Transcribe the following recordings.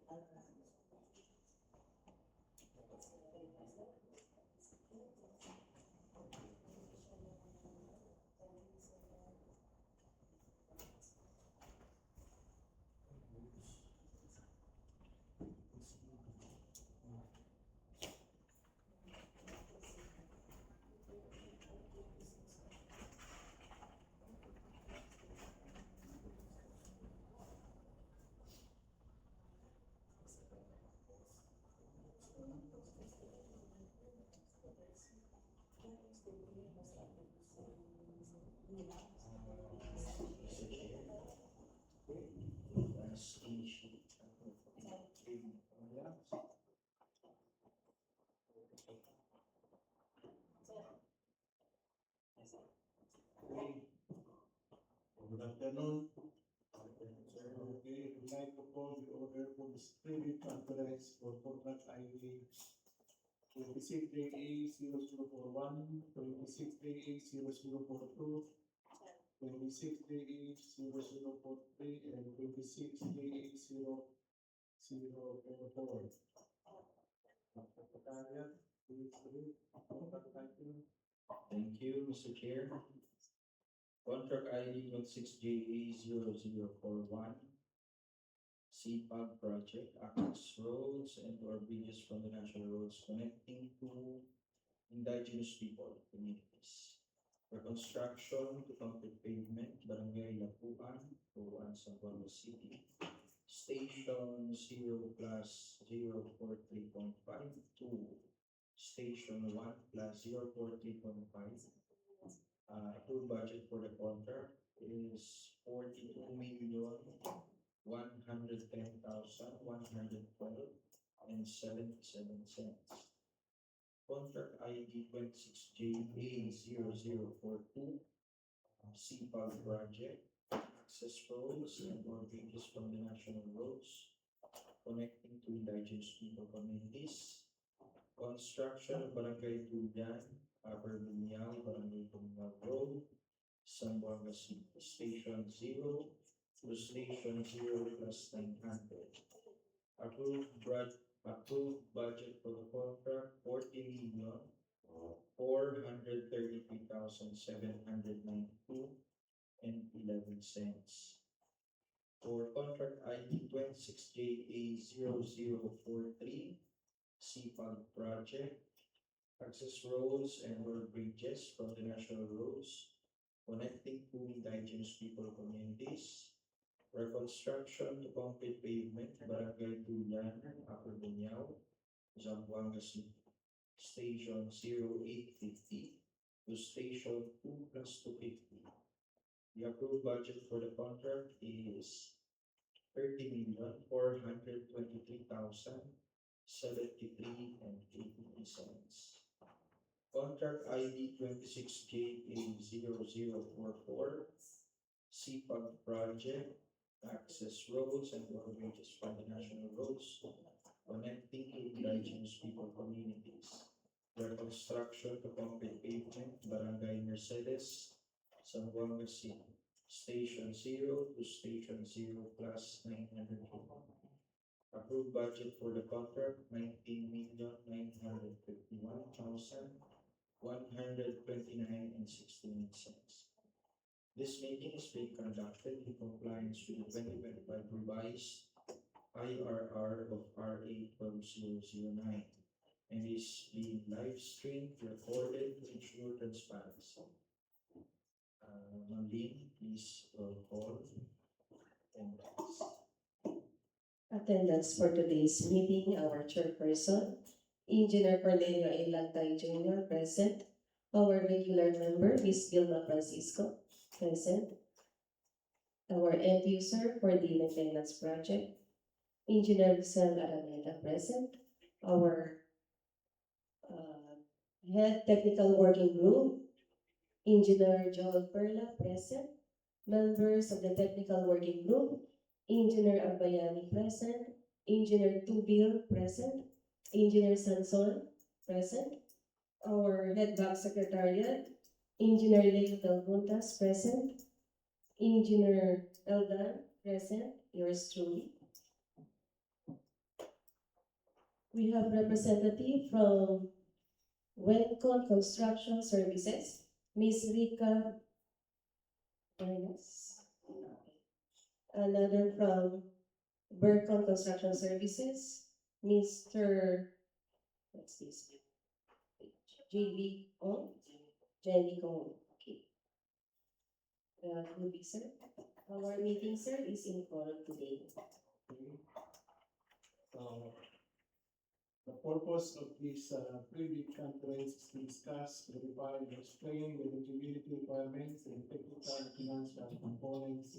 Good afternoon. Okay, we'd like to call the order for the spirit conference for contract ID 26JA0041, 26JA0042, 26JA0043, and 26JA0044. Secretariat, please read contract item. Thank you, Mr. Chair. Contract ID 26JA0041, CPAG project, access roads and or bridges from the national roads connecting to indigenous people communities. Reconstruction to concrete pavement, Barangay Lapuan, Tuan, Zamboanga City. Station 0+043.5 to Station 1+043.5. Approved budget for the contract is 42,110,112.77. Contract ID 26JA0042, CPAG project, access roads and or bridges from the national roads connecting to indigenous people communities. Construction of Barangay Tuyan, Upper Bunyao, Barangay Bunyao Road, Zamboanga City, Station 0 to Station 0+900. Approved budget for the contract 40,433,792.11. For contract ID 26JA0043, CPAG project, access roads and road bridges from the national roads connecting to indigenous people communities. Reconstruction to concrete pavement, Barangay Tuyan, Upper Bunyao, Zamboanga City, Station 0850 to Station 2+250. The approved budget for the contract is 30,423,073.83. Contract ID 26JA0044, CPAG project, access roads and road bridges from the national roads connecting to indigenous people communities. Reconstruction to concrete pavement, Barangay Mercedes, Zamboanga City, Station 0 to Station 0+900. Approved budget for the contract 19,951,129.69. This meeting is being conducted in compliance with the 2025 revised IRR of RA 12009 and is being live streamed, recorded to ensure transparency. Malin, please call and Attendance for today's meeting, our chairperson, Engineer Cornelio A. Lantay Jr. present. Our regular member, Ms. Vilma Francisco, present. Our end user for the maintenance project, Engineer Giselle Alameda, present. Our head technical working group, Engineer Joel Perla, present. Members of the technical working group, Engineer Albayani, present. Engineer Tubil, present. Engineer Sanson, present. Our head back secretariat, Engineer Leo Del Puntas, present. Engineer Eldan, present. Yours truly. We have representative from Wencon Construction Services, Ms. Rica Bernas. Another from Burcon Construction Services, Mr. What's this? JV Ong, Jenny Kong. Okay. Good week, sir. Our meeting, sir, is in call today. So, the purpose of this pre-bid conference is to discuss, verify, and explain the eligibility requirements and technical and financial components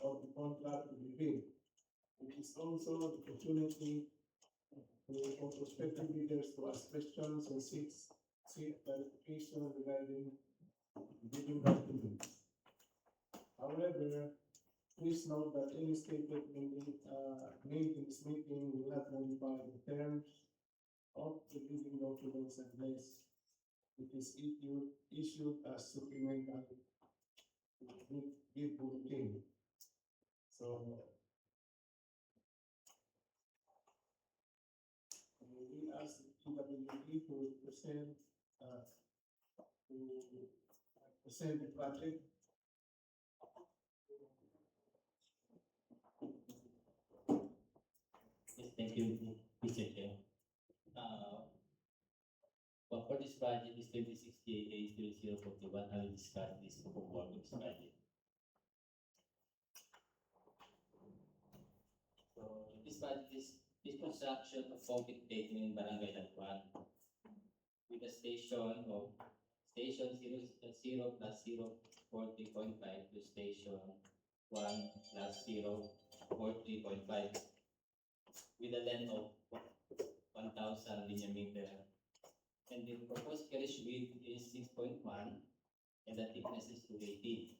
of the contract to be bid. It is also the opportunity for prospective bidders to ask questions and seek clarification regarding bidding documents. However, please note that any statement made in this meeting will not modify the terms of the bidding documents unless it is issued as supplemental bid bulletin. So, we ask PWD to present the project. Yes, thank you, Mr. Chair. But for this project is 2068A0041, I will discuss this scope of this project. So this project is construction of concrete pavement in Barangay Lagwan with a station of station 0 plus 040.5 to station 1 plus 040.5 with a length of 1,000 linear meter. And the proposed carriage width is 6.1 and the thickness is 280.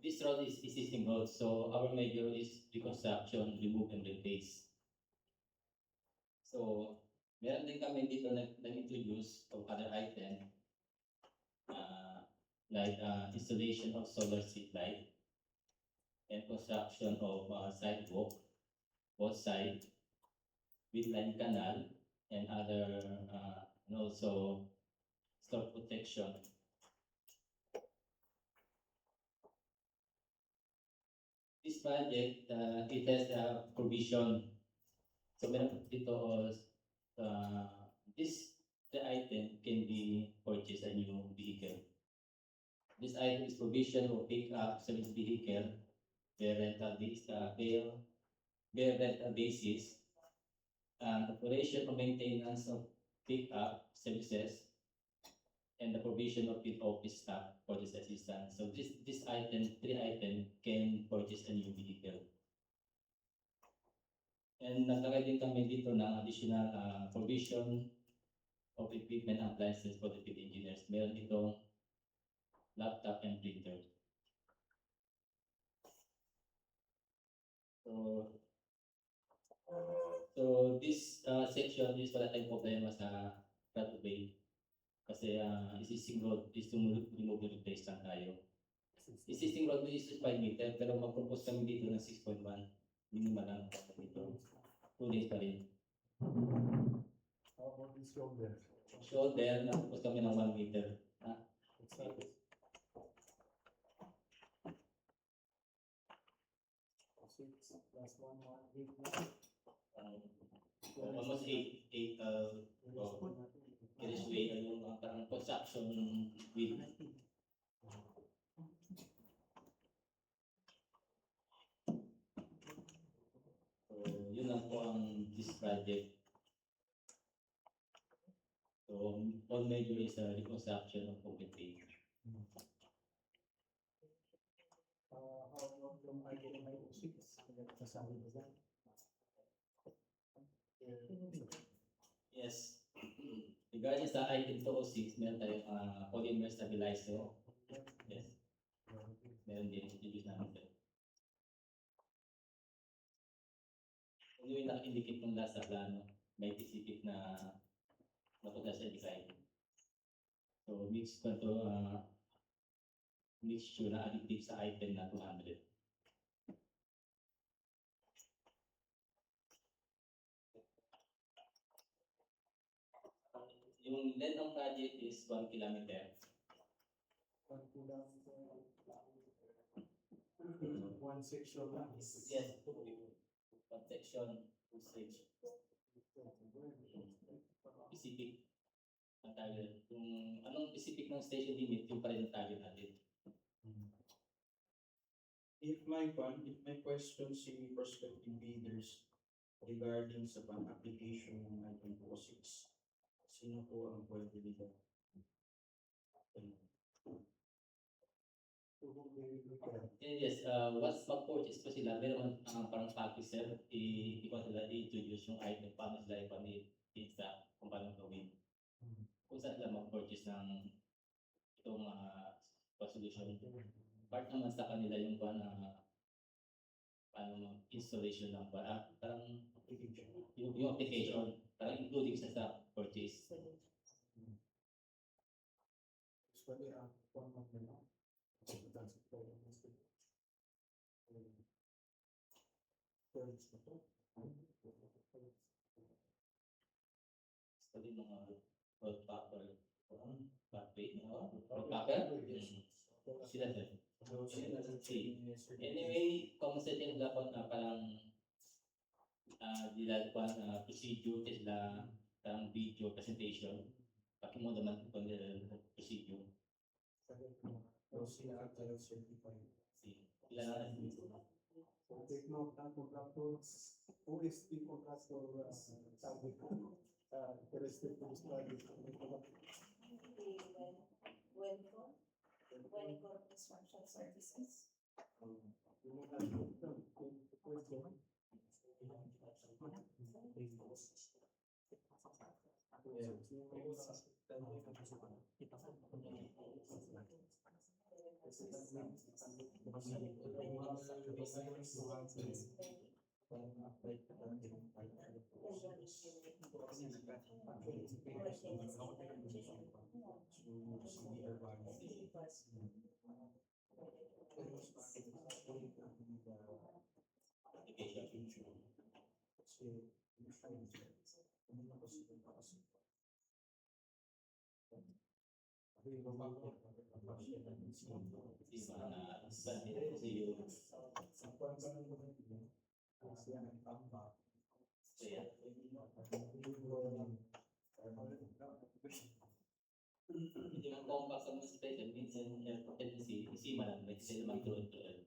This road is existing road, so our major is reconstruction, remove and replace. So, meron din kami dito nag-introduce of other item like installation of solar street light and construction of sidewalk, both sides, with line canal and other and also storm protection. This project, it has a provision. So meron dito the item can be purchased a new vehicle. This item is provision of pick up service vehicle, bear rental basis, operation or maintenance of pick up services, and the provision of field office staff for this assistance. So this item, three item can purchase a new vehicle. And naglagay din kami dito ng additional provision of equipment and appliances for the field engineers. Meron itong laptop and printer. So this section is wala tayong problema sa right of way. Kasi existing road is to remove and replace lang tayo. Existing road is 5 meter pero mag-propose kami dito ng 6.1. Minimal lang dito. 2 days pa rin. How about this shoulder? Shoulder, nag-propose kami ng 1 meter. What's that? 6 plus 1, 8. Almost 8 carriage way yung parang construction with so yun lang po ang this project. So all major is a reconstruction of concrete pavement. How about yung item 6? Kasali ba dyan? Yes. Regarding sa item 206, meron tayong polymer stabilizer. Yes. Meron din, introduce namin ito. Ano yung naka-indicate ng last sa plano, may specific na napunta sa design. So, mix ko ito, mixture na additive sa item na 200. Yung length ng project is 1 kilometer. 1 kilometer. One section lang. Yes, one section, two stage. Specific ang target. Yung anong specific ng station limit, yung pa rin ang target natin. If my question si prospective bidders regarding sa application ng item 26, sino po ang pwede nila? Yes, once mag-purchase po sila, meron parang package sir, i-ikot nila, i-introduce yung item, paano sila i-pizza, kung paano gawin. Kung saan sila mag-purchase ng itong solution. Part naman sa kanila yung paano installation ng parang yung application, parang including sa purchase. Usually, format nila. Sabi mga road packer, backplate na road packer. Sila sir. Anyway, kung sa ating dapat na parang dilakuan na procedure sila parang video presentation. Pati mo naman kung procedure. Sila ang certified. Sila na So take note ng contractors, OST contractor, sabi ko, interested to study. When construction services. Hindi ang compact sa mga station, minsan tendency, isima lang, may sila mag-tuloy-tuloy.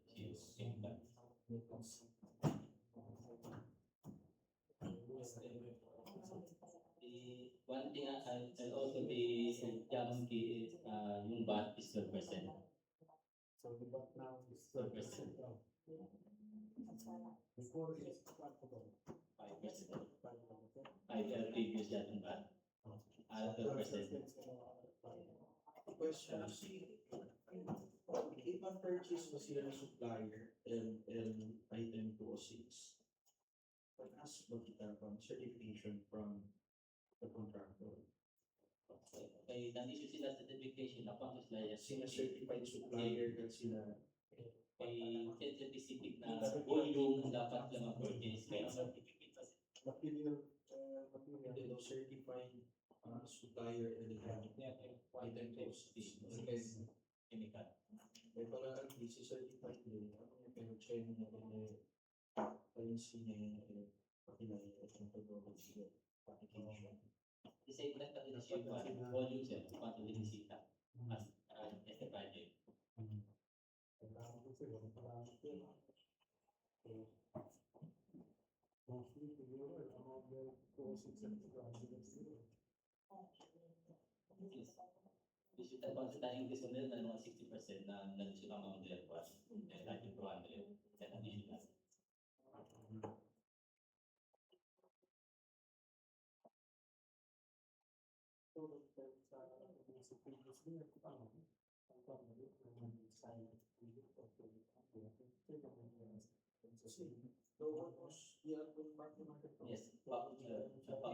The one thing and also the Jamon key is yung VAT is 12%. So the back now is 12%. Before is 5%. 5 previous that yung VAT. 12%. Question, if ang purchase mo sila ng supplier and item 206, pag-ask mo kita from certification from the contractor. Okay, nag-issue sila certification na kung sila Sila certified supplier at sila may specific na volume dapat lang mag-purchase kaya certificate kasi. material, Hello, certified supplier and item 206. Chemical. May pala ang busy certified din. Ano yung pero-check na policy niya yung pakilay at yung methodology of application. The same lang pati na siya volume siya, paano binisita as the project. mostly siguro, among the 206 Digital pa sa tayong discount na mga 60% na nag-issue ang mga direct cost. Then natin 200, then additional. Yes, back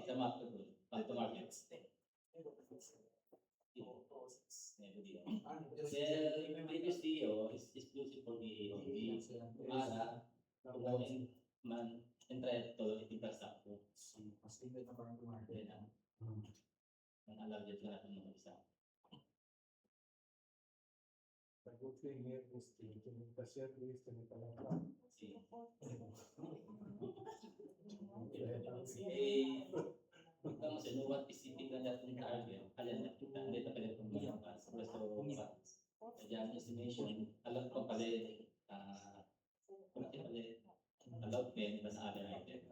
to market doon. Back to market. The previous CEO is exclusive for the AOD. Kumain man entry to infrastructure. Mas limit na parang market. Then, Ang allowed dito natin yung isa. The good thing here is the service to the Palapa. Si Kung sa luwat specific na dating target, alam na kita, hindi na pala kung mga pas, so, dyan estimation, alam ko pala, kumati pala, allowed din, basta other item.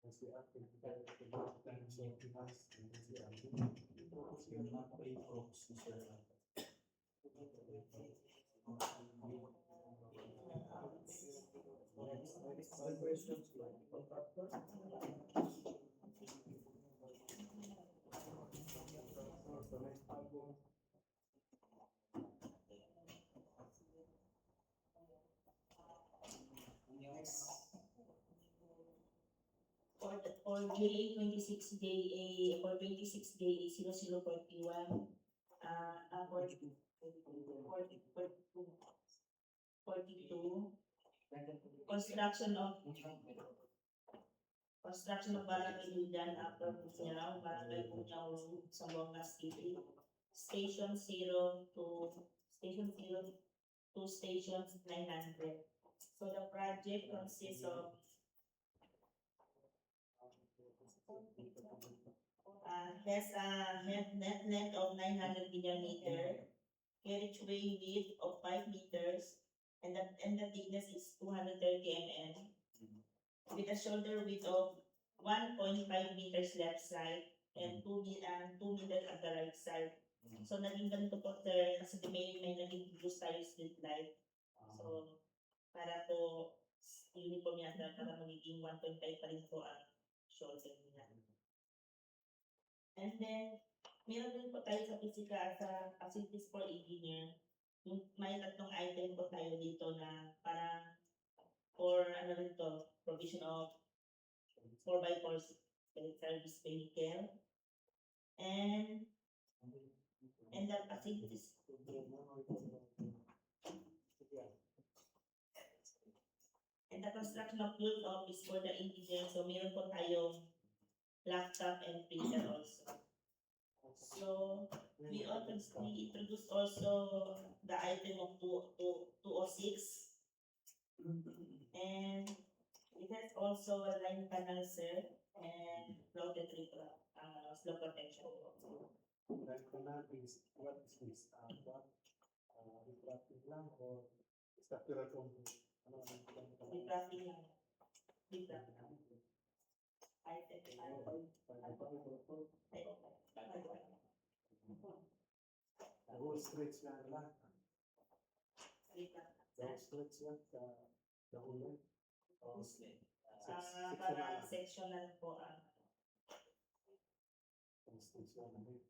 As we are prepared to go to the service, we are not paying for Other questions? For JA 26 JA, for 26 JA 0041, for 42, construction of Barangay Ludan, Upper Punyao, Barangay Punyao Road, Zamboanga City, Station 0 to Stations 900. So the project consists of has a net length of 900 linear meter, carriageway width of 5 meters, and the thickness is 230 mm, with a shoulder width of 1.5 meters left side and 2 meters at the right side. So naging ganito po sir, kasi may naging use tayo street light. So para po uniform yata, para magiging 1.5 pa rin po ang shoulder niya. And then, meron din po tayo sa physical, sa facilities for engineer. May tatlong item po tayo dito na parang for ano rin to, provision of 4x4 service vehicle. And the facilities. And the construction of field office for the engineer. So meron po tayong laptop and printer also. So we introduced also the item of 206, and it has also a line panel sir and floated slope protection. Like canal is, what is this? Refracting lang or structural component? Refracting lang. Refracting lang. The whole stretch lang lang. The whole stretch lang, the whole length. Para sectional po ang Stretch lang lang.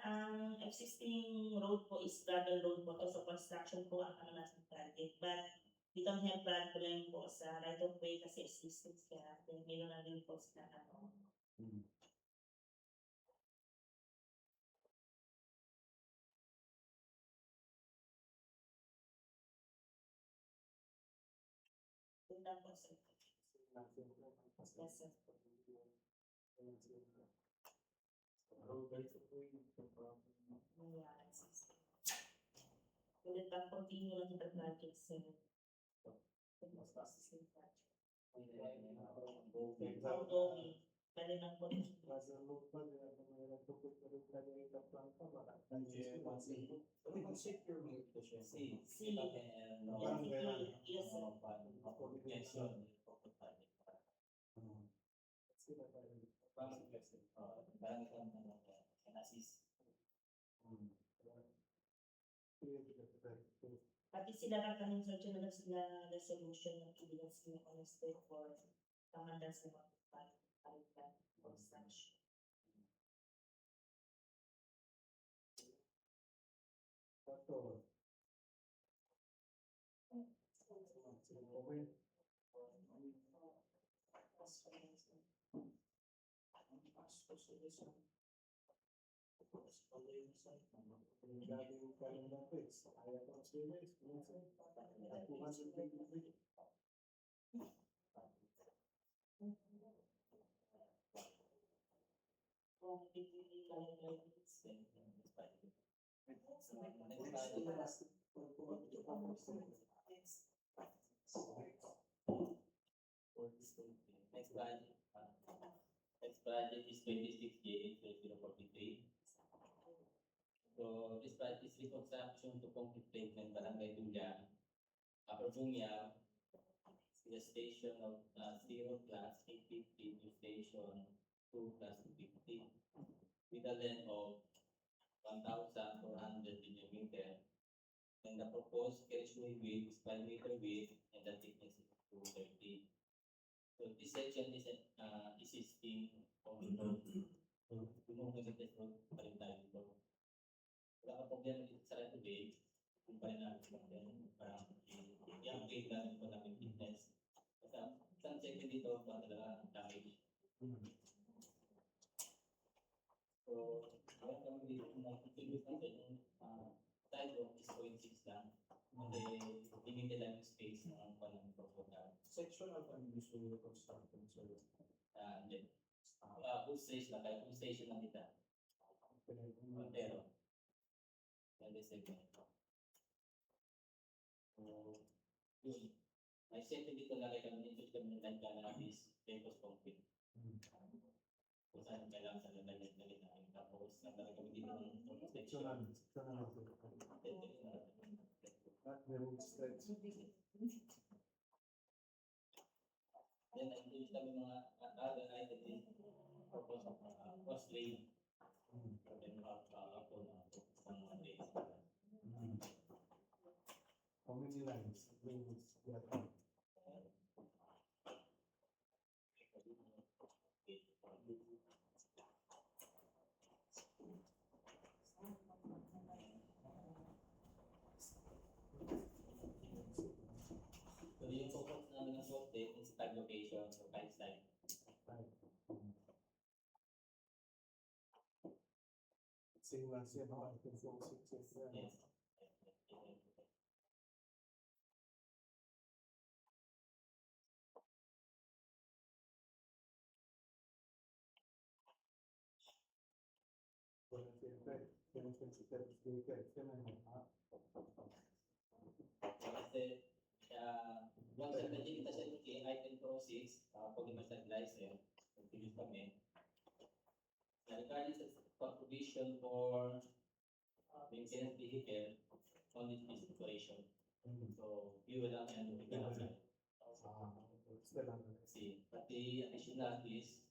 ang existing road po is gravel road po to, so construction po ang ano natin project, but we don't have problem po sa right of way kasi existing kaya meron na rin po sila ano. Yun lang po sir. Yes sir. Ulit ang continue lang yung project sir. Mas processing project. Outgoing. Bali lang po. Yes sir. Pati sila lang kami sa na sila resolution ng ibigay sila on state for kamandan sa mga palitan construction. Yung gagawin ka lang ng quiz, kaya ko ang series, minsan, 250. Next project, next project is 26J8043. So this project is reconstruction to concrete pavement Barangay Dulia, Upper Bunya, the station of 0 plus 850 to station 2 plus 250 with a length of 1,400 linear meter. And the proposed carriageway width is 5 meter width and the thickness is 230. So this section is existing on the road. Gumagamitin sa road pa rin tayo dito. Wala ka problema dito sa right of way, kung pa rin natin natin, parang i-upgrade namin ito namin thickness. Kasi isang section dito, para talaga damage. So, kaya kami dito, mag-contribute natin yung sidewalk is 0.6 lang. Kasi limited lang yung space ng panang proposal. Sectional and visual reconstruction, so, Hindi. Full station lang, kaya full station lang kita. Montero. Pwede segment. So, yun. May setting dito na kaya kami nito kami ng cannabis, Pecos concrete. Kung saan kailangan sa lalagyan namin. Tapos, naglalagay kami dito ng sectional, sectional. Not the road stretch. Then, nag-introduce kami mga other items purpose of cross lane. Then, ako na ng mga days. How many lines? Lanes, yeah. So, yung focus namin ng post date is 5 locations or 5 sites. Same last year, no? I think 4, 6, 7. Yes. Kasi, once na kita siya yung item process, pag i-stabilize yun, introduce kami. Regarding sa provision for maintenance vehicle, only this operation. So, fuel lang yan, hindi ka lang. Kasi, pati additional is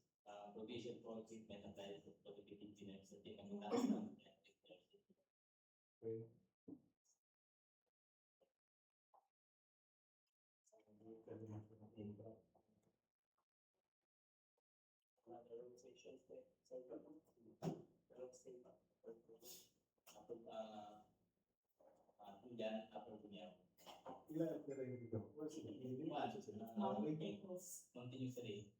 provision for treatment of diet for the maintenance at yung kami natin. Yan, upper bunyaw. Ilan na rin dito? What's it? Continuous array.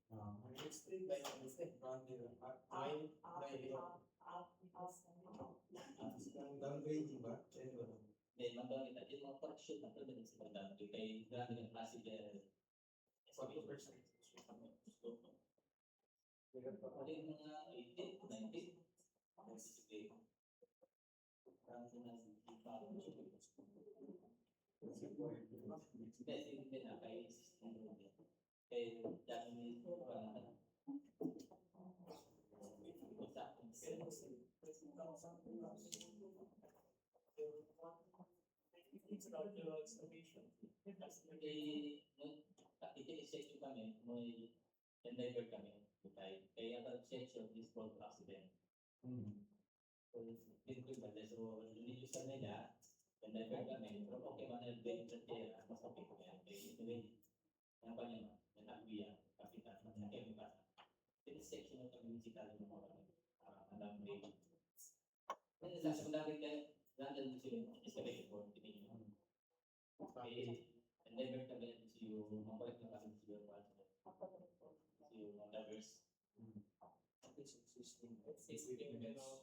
It's 3 by 6. Downgrading ba? Then, magkakaroon kita, yung mga correction na pwede sa pagdaan. Kaya, grabe ng klase dyan. 40%. Pwede yung mga 18, 19. Sige. Kasi hindi na kay system mo. Kaya dami It's about the excavation. i-section kami, may endeavor kami. Kaya ang section is called accident. So, dito ba? So, nililis ka nila, endeavor kami, pero okay man na blame sa tira, mas okay ko yan. Kaya ito rin, ang kanya, yung nagbiya, kapitan, kaya may bata. This section of community tayo ng mga alam mo. Then, sa secondary kayo, random kasi yung excavator for tingin nyo. Okay, endeavor kami ito si yung makulit na kami si yung diverse. It's existing. Existing pero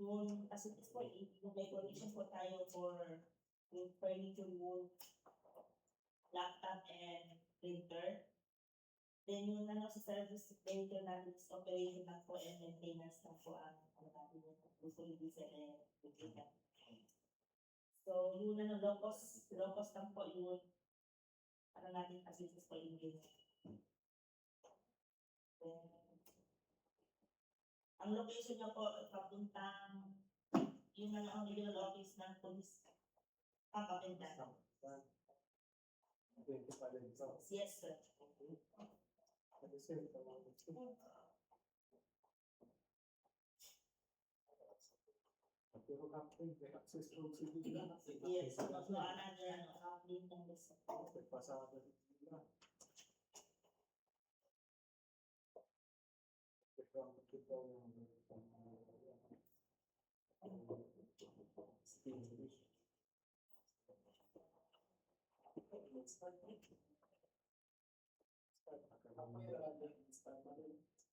yung facilities po, yung decoration po tayo for yung furniture wood, laptop and printer. Then yung ano sa service vendor natin is operation lang po and maintenance lang po ang ano natin yung usually diesel and equipment. So yung ano low cost lang po yung ano natin facilities po yung yun. Then, ang location niya po papuntang yung ang regional office ng police papapunta. 25 and so. Yes, sir. At the same time, pero kapag may access road sa dila, Yes, magluanan niya ano, update ng list. pasada dila.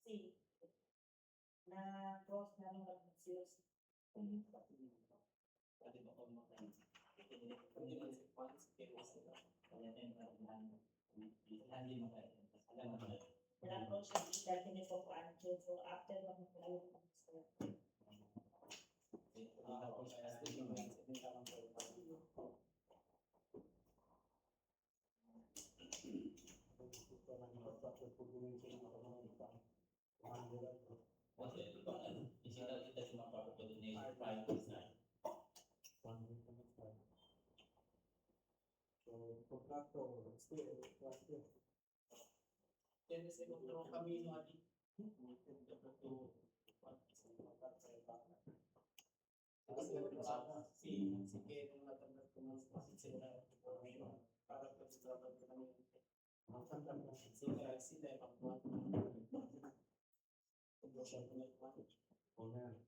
See, na cross na ng mag-sales. Pwede ba kung mga hindi man si Juan, si Kevin, kaya tayo parang hindi mo tayo. Alam mo tayo. Na-approach siya si Stephanie po po Anjo. So after one of the Kasi kung ano, isinaw kita sa mga coordinator prior to start. So, contractor, stay, contractor. Then sa ibang kami no ati. Si Kevin natanggap ko ng sila para pag-travel ko namin. Sila ang mga siya ko nagpapit. Owner.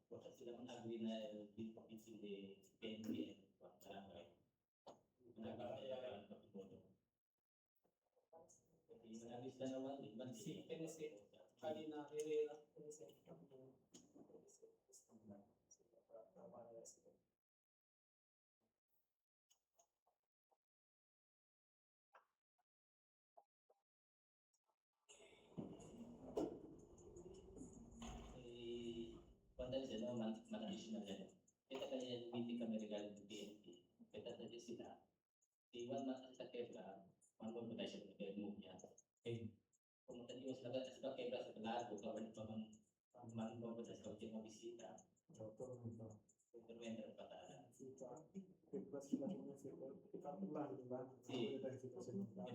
Baka sila mag-agree na dito sila PNP and barangay. Nagkakayaran pa ito. Mag-agree sila naman, di ba? Si Tennessee, kanina Herrera, Tennessee. Pantay sila, man-additional yan. Kita kaya meeting kami regarding ng PNP. Kita tadi sila. Iwan mata sa kebra, mamon ba siya ng move niya. Kung tadi mas lagat sa kebra sa lago, kawan pa man mo ba sa mga bisita. Doktor nito. Interventer pa tayo. Sita, kipras sila muna sila. Kapag lang, di ba? Pwede tayo sila sa mga.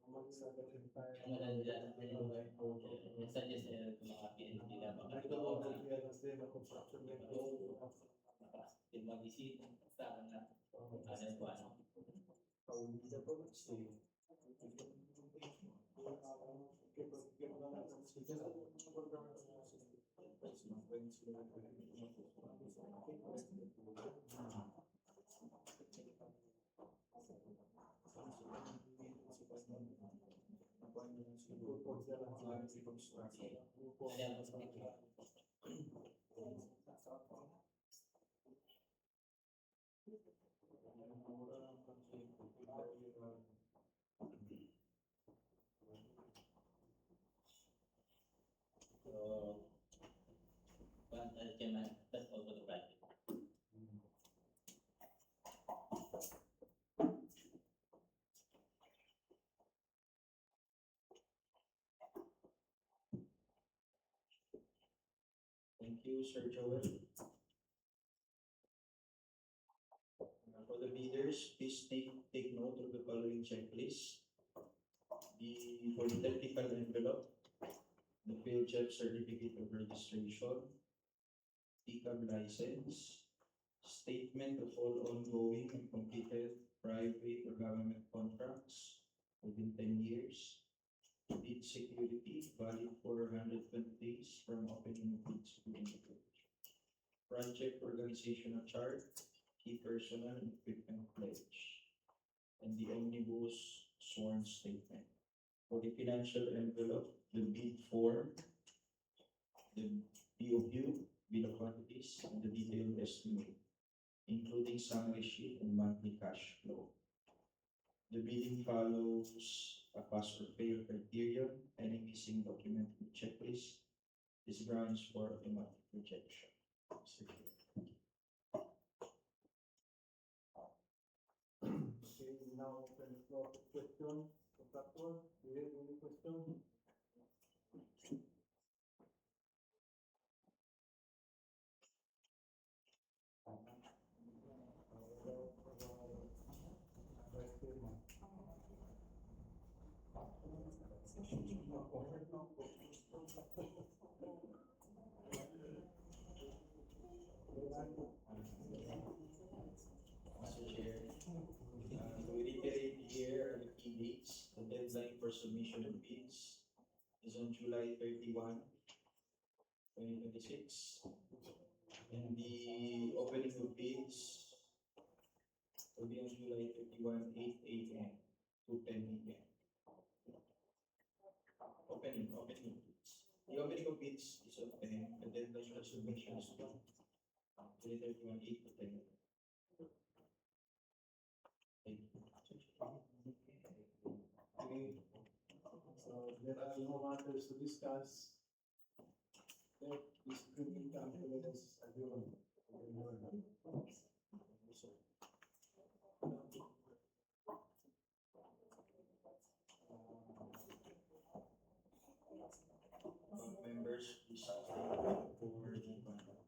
Ang maganda dyan, suggest nila kung mga PNP na baka yung mga bisita, sa na ada kuan. So, kuan kaya that's all for the project. Thank you, Sir Joel. For the bidders, please take note of the following checklist. For the technical envelope, the PHF certificate of registration, TCAB license, statement of all ongoing and completed private or government contracts within 10 years, bid security valid for 120 days from opening of bid security. Project organizational chart, key personnel and equipment pledge, and the omnibus sworn statement. For the financial envelope, the bid form, the BOQ, bill of quantities, and the detailed estimate, including summary sheet and monthly cash flow. The bidding follows a pass or fail criterion. Any missing document in the checklist is grounds for automatic rejection. Mr. Chair. Okay, we now open the floor for question. Contractor, do you have any question? Mr. Chair, we reiterate here the key dates. The deadline for submission of bids is on July 31, 2026. And the opening of bids will be on July 31, 8 a.m. to 10 a.m. Opening of bids. The opening of bids is at 10, the deadline for submission is July 31, 8 to 10. Thank you. Okay, so there are no matters to discuss. Let this printing conference adjourned. Members, please stand for the pre-bid conference.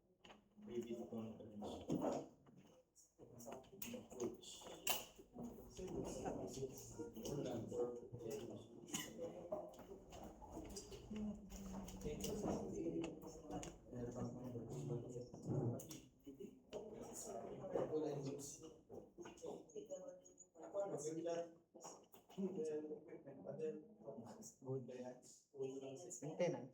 Maintenance.